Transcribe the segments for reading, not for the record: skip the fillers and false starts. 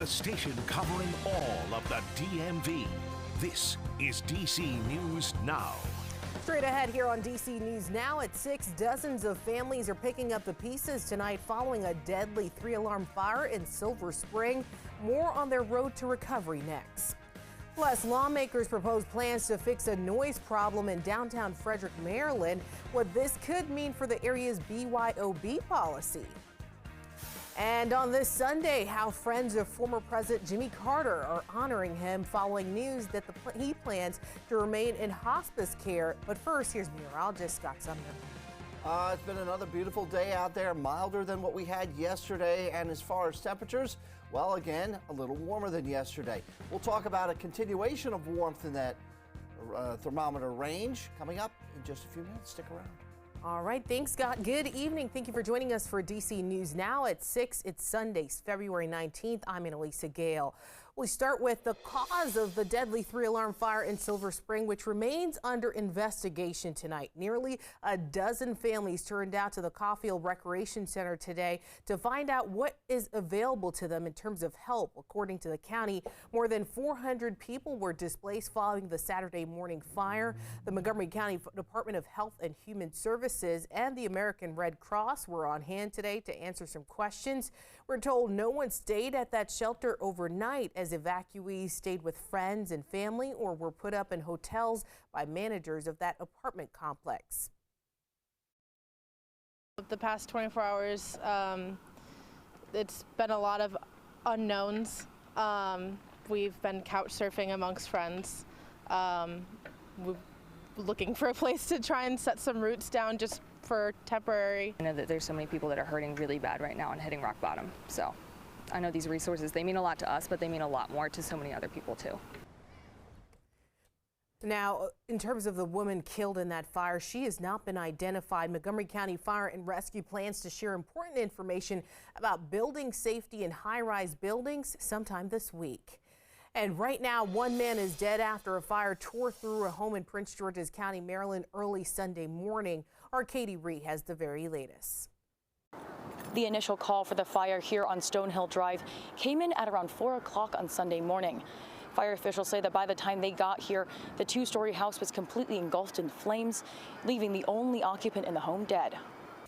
The station covering all of the DMV. This is DC News Now. Straight ahead here on DC News Now at 6, dozens of families are picking up the pieces tonight following a deadly 3-alarm fire in Silver Spring. More on their road to recovery next. Plus, lawmakers propose plans to fix a noise problem in downtown Frederick, Maryland. What this could mean for the area's BYOB policy. And on this Sunday, how friends of former President Jimmy Carter are honoring him following news that he plans to remain in hospice care. But first, here's meteorologist Scott Sumner. It's been another beautiful day out there, milder than what we had yesterday. And as far as temperatures, well, again, a little warmer than yesterday. We'll talk about a continuation of warmth in that thermometer range coming up in just a few minutes. Stick around. All right, thanks, Scott. Good evening. Thank you for joining us for DC News Now at 6. It's Sunday, February 19th. I'm Annalisa Gale. We start with the cause of the deadly 3-alarm fire in Silver Spring, which remains under investigation tonight. Nearly a dozen families turned out to the Caulfield Recreation Center today to find out what is available to them in terms of help. According to the county, more than 400 people were displaced following the Saturday morning fire. The Montgomery County Department of Health and Human Services and the American Red Cross were on hand today to answer some questions. We're told no one stayed at that shelter overnight, as evacuees stayed with friends and family or were put up in hotels by managers of that apartment complex. The past 24 hours, it's been a lot of unknowns. We've been couch surfing amongst friends, we're looking for a place to try and set some roots down just for temporary. I know that there's so many people that are hurting really bad right now and hitting rock bottom. So I know these resources, they mean a lot to us, but they mean a lot more to so many other people too. Now, in terms of the woman killed in that fire, she has not been identified. Montgomery County Fire and Rescue plans to share important information about building safety in high-rise buildings sometime this week. And right now, one man is dead after a fire tore through a home in Prince George's County, Maryland, early Sunday morning. Our Katie Ree has the very latest. The initial call for the fire here on Stonehill Drive came in at around 4 o'clock on Sunday morning. Fire officials say that by the time they got here, the 2-story house was completely engulfed in flames, leaving the only occupant in the home dead.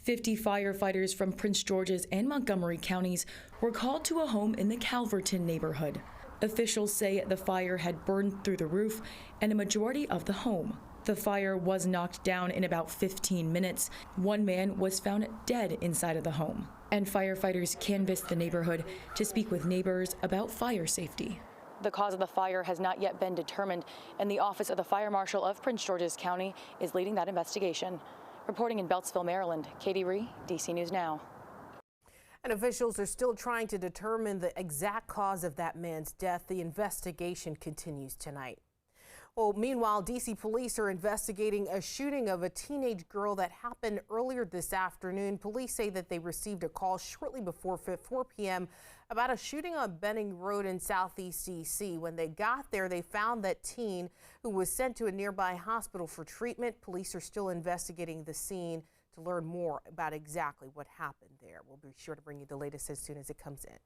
50 firefighters from Prince George's and Montgomery counties were called to a home in the Calverton neighborhood. Officials say the fire had burned through the roof and a majority of the home. The fire was knocked down in about 15 minutes. One man was found dead inside of the home, and firefighters canvassed the neighborhood to speak with neighbors about fire safety. The cause of the fire has not yet been determined, and the Office of the Fire Marshal of Prince George's County is leading that investigation. Reporting in Beltsville, Maryland, Katie Ree, DC News Now. And officials are still trying to determine the exact cause of that man's death. The investigation continues tonight. Well, meanwhile, D.C. police are investigating a shooting of a teenage girl that happened earlier this afternoon. Police say that they received a call shortly before 4 p.m. about a shooting on Benning Road in Southeast D.C. When they got there, they found that teen, who was sent to a nearby hospital for treatment. Police are still investigating the scene to learn more about exactly what happened there. We'll be sure to bring you the latest as soon as it comes in.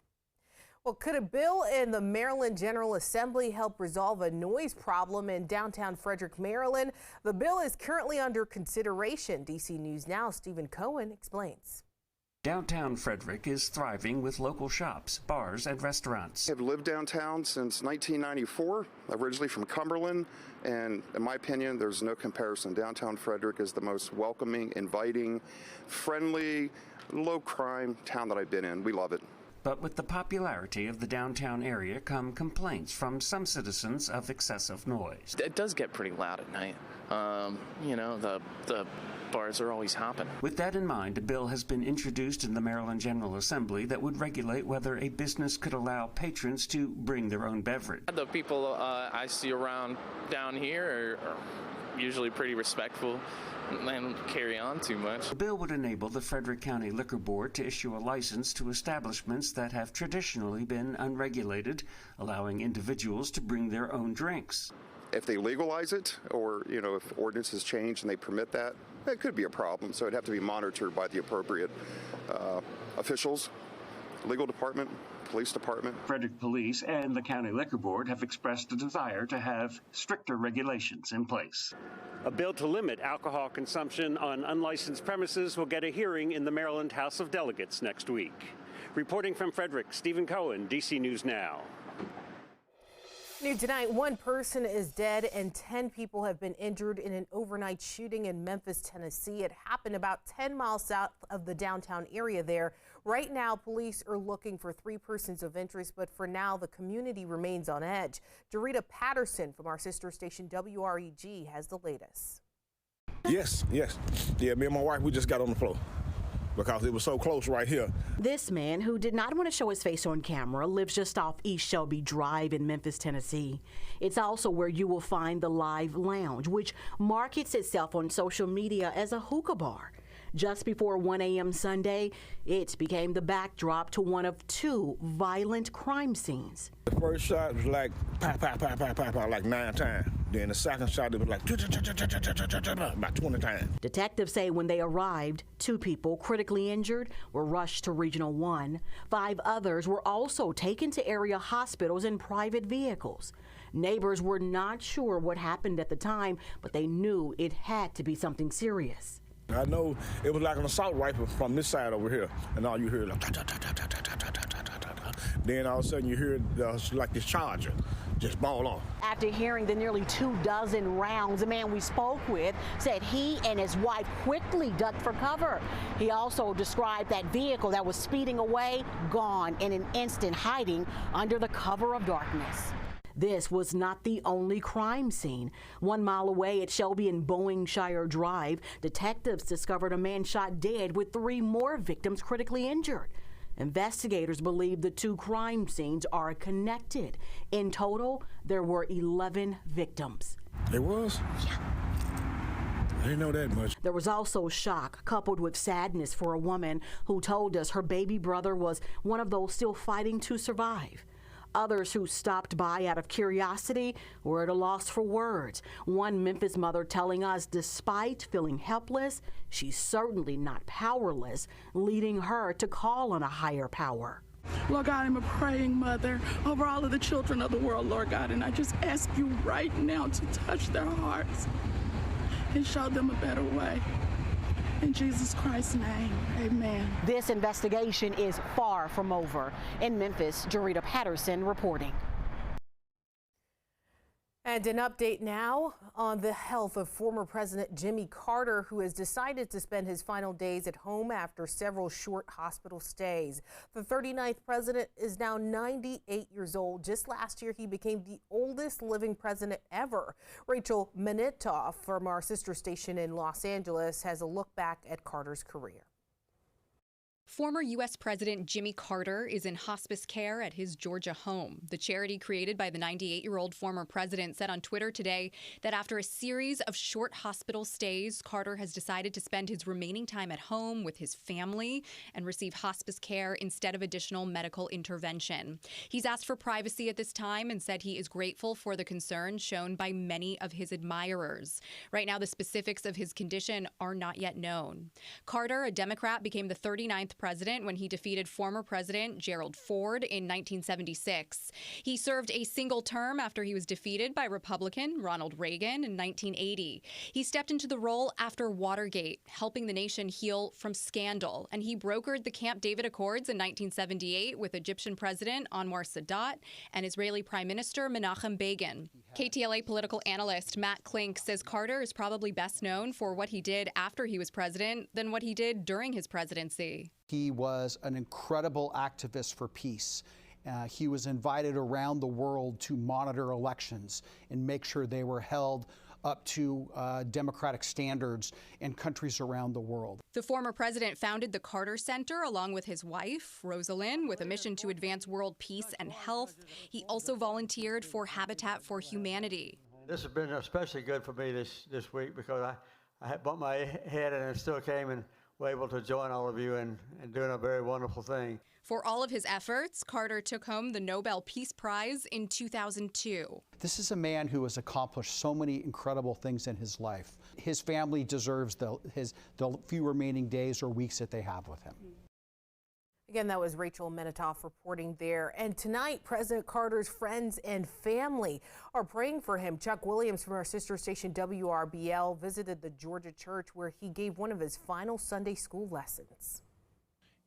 Well, could a bill in the Maryland General Assembly help resolve a noise problem in downtown Frederick, Maryland? The bill is currently under consideration. DC News Now, Stephen Cohen explains. Downtown Frederick is thriving with local shops, bars, and restaurants. I've lived downtown since 1994, originally from Cumberland, and in my opinion, there's no comparison. Downtown Frederick is the most welcoming, inviting, friendly, low-crime town that I've been in. We love it. But with the popularity of the downtown area come complaints from some citizens of excessive noise. It does get pretty loud at night. You know, the bars are always hopping. With that in mind, a bill has been introduced in the Maryland General Assembly that would regulate whether a business could allow patrons to bring their own beverage. The people I see around down here are usually pretty respectful and carry on too much. The bill would enable the Frederick County Liquor Board to issue a license to establishments that have traditionally been unregulated, allowing individuals to bring their own drinks. If they legalize it, or if ordinances change and they permit that, it could be a problem. So it'd have to be monitored by the appropriate officials, legal department, Police Department. Frederick Police and the County Liquor Board have expressed a desire to have stricter regulations in place. A bill to limit alcohol consumption on unlicensed premises will get a hearing in the Maryland House of Delegates next week. Reporting from Frederick, Stephen Cohen, DC News Now. New tonight, one person is dead and 10 people have been injured in an overnight shooting in Memphis, Tennessee. It happened about 10 miles south of the downtown area there. Right now, police are looking for 3 persons of interest, but for now, the community remains on edge. Jarita Patterson from our sister station WREG has the latest. Yes. Yeah, me and my wife, we just got on the floor because it was so close right here. This man, who did not want to show his face on camera, lives just off East Shelby Drive in Memphis, Tennessee. It's also where you will find the Live Lounge, which markets itself on social media as a hookah bar. Just before 1 a.m. Sunday, it became the backdrop to one of 2 violent crime scenes. The first shot was like pow, pow, pow, pow, pow, pow, like 9 times. Then the second shot, it was like about 20 times. Detectives say when they arrived, 2 people critically injured were rushed to Regional 1. 5 others were also taken to area hospitals in private vehicles. Neighbors were not sure what happened at the time, but they knew it had to be something serious. I know it was like an assault rifle from this side over here, and all you hear like then all of a sudden you hear like this charger just ball off. After hearing the nearly 24 rounds, the man we spoke with said he and his wife quickly ducked for cover. He also described that vehicle that was speeding away, gone in an instant, hiding under the cover of darkness. This was not the only crime scene. 1 mile away at Shelby and Boeingshire Drive, detectives discovered a man shot dead with 3 more victims critically injured. Investigators believe the 2 crime scenes are connected. In total, there were 11 victims. There was? Yeah. I didn't know that much. There was also shock coupled with sadness for a woman who told us her baby brother was one of those still fighting to survive. Others who stopped by out of curiosity were at a loss for words. One Memphis mother telling us despite feeling helpless, she's certainly not powerless, leading her to call on a higher power. Lord God, I'm a praying mother over all of the children of the world, Lord God, and I just ask you right now to touch their hearts and show them a better way. In Jesus Christ's name, amen. This investigation is far from over. In Memphis, Jarita Patterson reporting. And an update now on the health of former President Jimmy Carter, who has decided to spend his final days at home after several short hospital stays. The 39th president is now 98 years old. Just last year, he became the oldest living president ever. Rachel Manitoff from our sister station in Los Angeles has a look back at Carter's career. Former U.S. President Jimmy Carter is in hospice care at his Georgia home. The charity created by the 98-year-old former president said on Twitter today that after a series of short hospital stays, Carter has decided to spend his remaining time at home with his family and receive hospice care instead of additional medical intervention. He's asked for privacy at this time and said he is grateful for the concern shown by many of his admirers. Right now, the specifics of his condition are not yet known. Carter, a Democrat, became the 39th president when he defeated former President Gerald Ford in 1976. He served a single term after he was defeated by Republican Ronald Reagan in 1980. He stepped into the role after Watergate, helping the nation heal from scandal, and he brokered the Camp David Accords in 1978 with Egyptian President Anwar Sadat and Israeli Prime Minister Menachem Begin. KTLA political analyst Matt Klink says Carter is probably best known for what he did after he was president than what he did during his presidency. He was an incredible activist for peace. He was invited around the world to monitor elections and make sure they were held up to democratic standards in countries around the world. The former president founded the Carter Center along with his wife, Rosalind, with a mission to advance world peace and health. He also volunteered for Habitat for Humanity. This has been especially good for me this week because I had bumped my head and I still came and were able to join all of you and doing a very wonderful thing. For all of his efforts, Carter took home the Nobel Peace Prize in 2002. This is a man who has accomplished so many incredible things in his life. His family deserves the few remaining days or weeks that they have with him. Again, that was Rachel Menitoff reporting there. And tonight, President Carter's friends and family are praying for him. Chuck Williams from our sister station WRBL visited the Georgia church where he gave one of his final Sunday school lessons.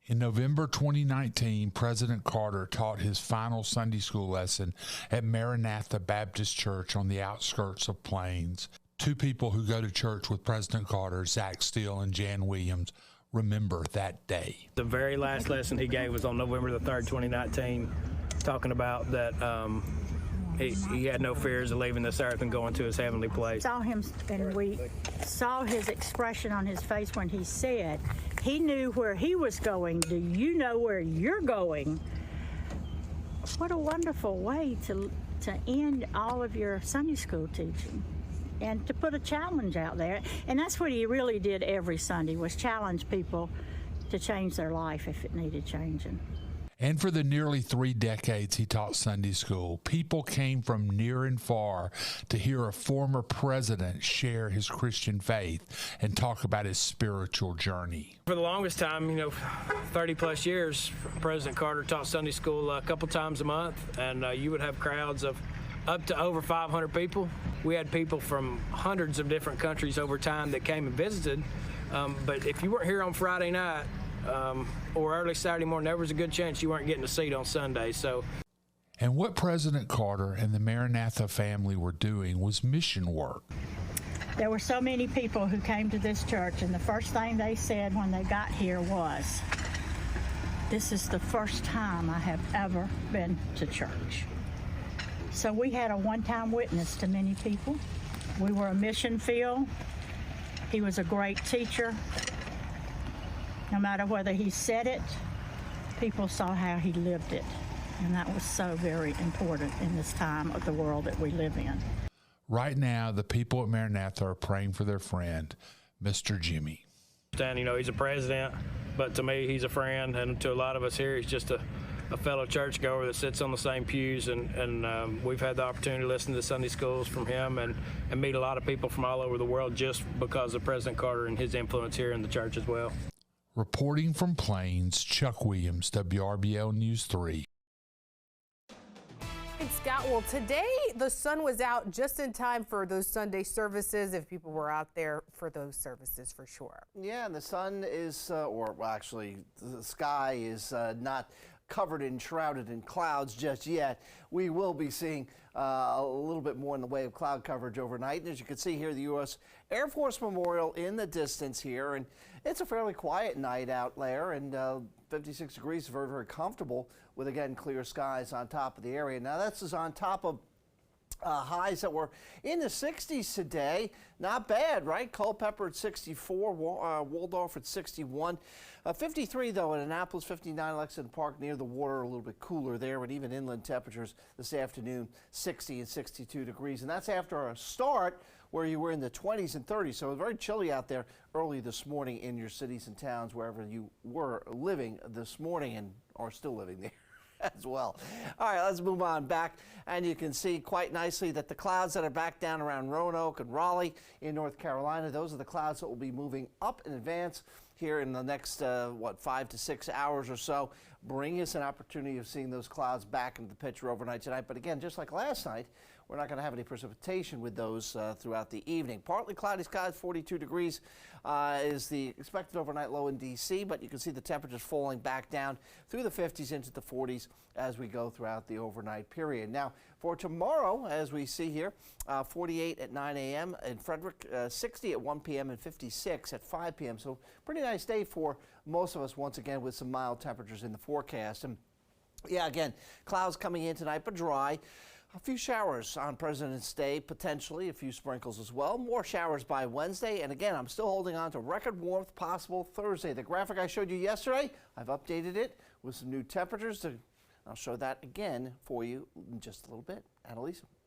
In November 2019, President Carter taught his final Sunday school lesson at Maranatha Baptist Church on the outskirts of Plains. Two people who go to church with President Carter, Zach Steele and Jan Williams, remember that day. The very last lesson he gave was on November the 3rd, 2019, talking about that he had no fears of leaving this earth and going to his heavenly place. Saw him, and we saw his expression on his face when he said he knew where he was going. Do you know where you're going? What a wonderful way to end all of your Sunday school teaching, and to put a challenge out there. And that's what he really did every Sunday, was challenge people to change their life if it needed changing. And for the nearly 3 decades he taught Sunday school, people came from near and far to hear a former president share his Christian faith and talk about his spiritual journey. For the longest time, 30 plus years, President Carter taught Sunday school a couple times a month, and you would have crowds of up to over 500 people. We had people from hundreds of different countries over time that came and visited, but if you weren't here on Friday night, or early Saturday morning, there was a good chance you weren't getting a seat on Sunday. And what President Carter and the Maranatha family were doing was mission work. There were so many people who came to this church, and the first thing they said when they got here was, "This is the first time I have ever been to church." So we had a one-time witness to many people. We were a mission field. He was a great teacher. No matter whether he said it, people saw how he lived it. And that was so very important in this time of the world that we live in. Right now, the people at Maranatha are praying for their friend, Mr. Jimmy. And, he's a president, but to me, he's a friend. And to a lot of us here, he's just a fellow churchgoer that sits on the same pews. And we've had the opportunity to listen to Sunday schools from him and meet a lot of people from all over the world just because of President Carter and his influence here in the church as well. Reporting from Plains, Chuck Williams, WRBL News 3. Thanks, Scott. Well, today the sun was out just in time for those Sunday services, if people were out there for those services for sure. Yeah, and the sun is, the sky is not covered and shrouded in clouds just yet. We will be seeing a little bit more in the way of cloud coverage overnight. And as you can see here, the U.S. Air Force Memorial in the distance here, and it's a fairly quiet night out there, and 56 degrees, very, very comfortable with, again, clear skies on top of the area. Now, this is on top of highs that were in the 60s today. Not bad, right? Culpeper at 64, Waldorf at 61. 53, though, at Annapolis, 59, Lexington Park near the water, a little bit cooler there, but even inland temperatures this afternoon, 60 and 62 degrees. And that's after a start where you were in the 20s and 30s. So it was very chilly out there early this morning in your cities and towns, wherever you were living this morning and are still living there as well. All right, let's move on back. And you can see quite nicely that the clouds that are back down around Roanoke and Raleigh in North Carolina, those are the clouds that will be moving up in advance here in the next, 5 to 6 hours or so, bring us an opportunity of seeing those clouds back into the picture overnight tonight. But again, just like last night, we're not going to have any precipitation with those throughout the evening. Partly cloudy skies, 42 degrees is the expected overnight low in D.C., but you can see the temperatures falling back down through the 50s into the 40s as we go throughout the overnight period. Now, for tomorrow, as we see here, 48 at 9 a.m. in Frederick, 60 at 1 p.m. and 56 at 5 p.m. So pretty nice day for most of us, once again, with some mild temperatures in the forecast. And yeah, again, clouds coming in tonight, but dry. A few showers on President's Day, potentially, a few sprinkles as well. More showers by Wednesday. And again, I'm still holding on to record warmth possible Thursday. The graphic I showed you yesterday, I've updated it with some new temperatures. I'll show that again for you in just a little bit. Annalisa.